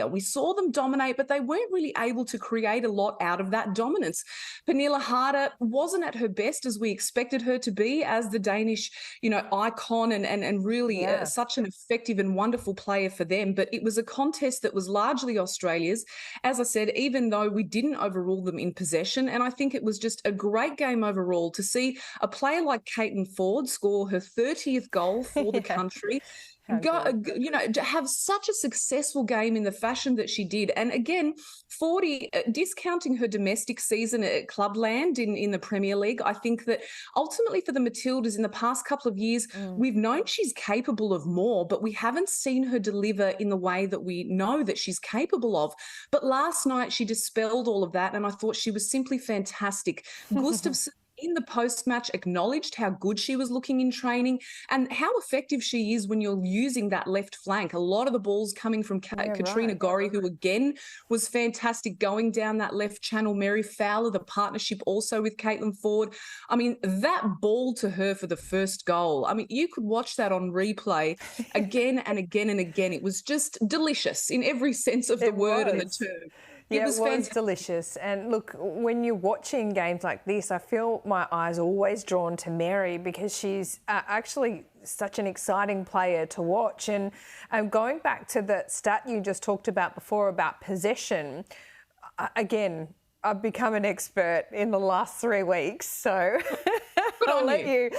We saw them dominate, but they weren't really able to create a lot out of that dominance. Pernille Harder wasn't at her best as we expected her to be as the Danish, icon and really Yeah. such an effective and wonderful player for them. But it was a contest that was largely Australia's. As I said, even though we didn't overrule them in possession, and I think it was just a great game overall to see a player like Caitlin Foord score her 30th goal for the Yeah. country. How good. To have such a successful game in the fashion that she did. And again, 40, discounting her domestic season at Clubland in the Premier League, I think that ultimately for the Matildas in the past couple of years, we've known she's capable of more, but we haven't seen her deliver in the way that we know that she's capable of. But last night, she dispelled all of that, and I thought she was simply fantastic. Gustafsson in the post-match acknowledged how good she was looking in training and how effective she is when you're using that left flank. A lot of the balls coming from Katrina Gorry, who again was fantastic going down that left channel. Mary Fowler, the partnership also with Caitlin Foord. I mean, that ball to her for the first goal. I mean, you could watch that on replay again and again and again. It was just delicious in every sense of the word and the term. Yeah, It was delicious. And look, when you're watching games like this, I feel my eyes always drawn to Mary because she's actually such an exciting player to watch. And going back to the stat you just talked about before about possession, again, I've become an expert in the last 3 weeks, so I'll let you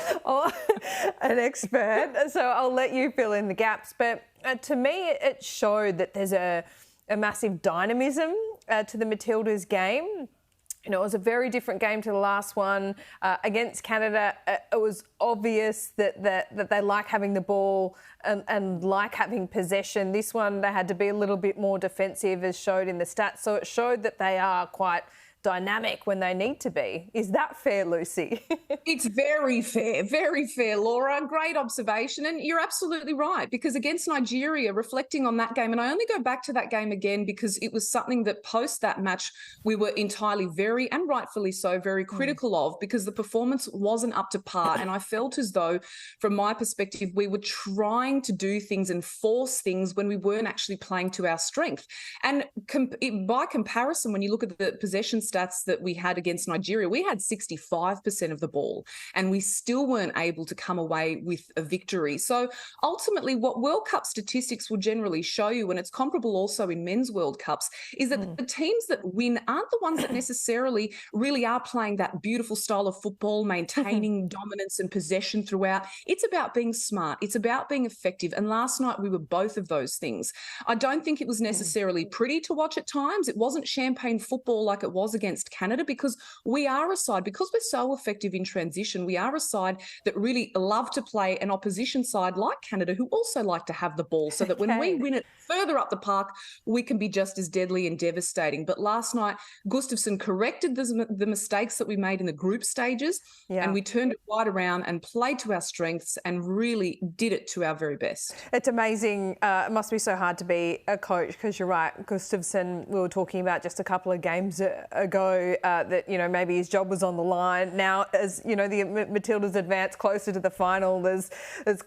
an expert. So I'll let you fill in the gaps. But to me, it showed that there's a massive dynamism to the Matildas game. You know, it was a very different game to the last one against Canada. It was obvious that they like having the ball and like having possession. This one, they had to be a little bit more defensive, as showed in the stats. So it showed that they are quite dynamic when they need to be. Is that fair, Lucy? It's very fair, Laura. Great observation. And you're absolutely right, because against Nigeria, reflecting on that game, and I only go back to that game again because it was something that post that match we were entirely very, and rightfully so, very critical of, because the performance wasn't up to par. And I felt as though, from my perspective, we were trying to do things and force things when we weren't actually playing to our strength. And by comparison, when you look at the possession stats that we had against Nigeria, we had 65% of the ball and we still weren't able to come away with a victory. So ultimately what World Cup statistics will generally show you, and it's comparable also in men's World Cups, is that the teams that win aren't the ones that necessarily really are playing that beautiful style of football, maintaining dominance and possession throughout. It's about being smart. It's about being effective. And last night we were both of those things. I don't think it was necessarily pretty to watch at times. It wasn't champagne football like it was against Canada, because we are a side, because we're so effective in transition, we are a side that really love to play an opposition side like Canada, who also like to have the ball, so that when we win it further up the park, we can be just as deadly and devastating. But last night, Gustafsson corrected the mistakes that we made in the group stages, and we turned it right around and played to our strengths and really did it to our very best. It's amazing. It must be so hard to be a coach, because you're right, Gustafsson, we were talking about just a couple of games ago that, you know, maybe his job was on the line. Now, as, you know, the Matildas advance closer to the final, there's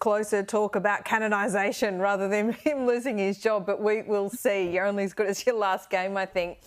closer talk about canonisation rather than him losing his job, but we will see. You're only as good as your last game, I think.